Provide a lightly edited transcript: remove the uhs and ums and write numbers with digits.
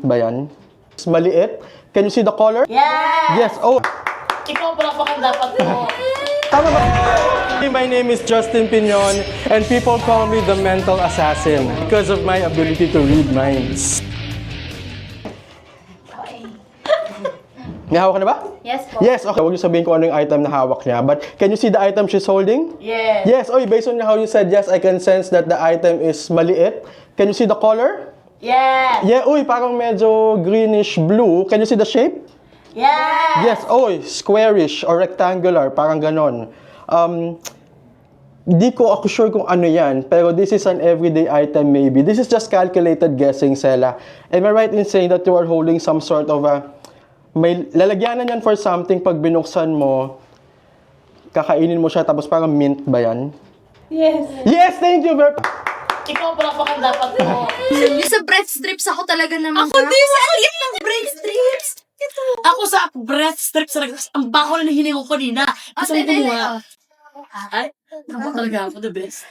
ba yan? Maliit. Can you see the color? Yes! Yes. Oh, Ikaw pala pa dapat mo. tama ba? My name is Justin Piñon and people call me the mental assassin because of my ability to read minds. May hawak ka na ba? Yes po. Yes, okay. Huwag niyo sabihin kung ano yung item na hawak niya. But can you see the item she's holding? Yes! Yes. Oy, based on how you said yes, I can sense that the item is maliit. Can you see the color? Yes! Yeah, uy, parang medyo greenish blue. Can you see the shape? Yes! Yes, oy, squarish or rectangular, parang ganon. Di ko ako sure kung ano yan, pero this is an everyday item maybe. This is just calculated guessing, Sela. Am I right in saying that you are holding some sort of a... May lalagyanan yan for something, pag binuksan mo, kakainin mo siya, tapos parang mint ba yan? Yes! Yes, thank you very... Ikaw pala pa dapat mo. Yung sa breath strips ako talaga naman. Ako din sa alit ng breath strips. Ako sa breath strips talaga. Ang baho na hiningo ko kanina. Gusto mo kumuha. Ay, naku talaga ako the best.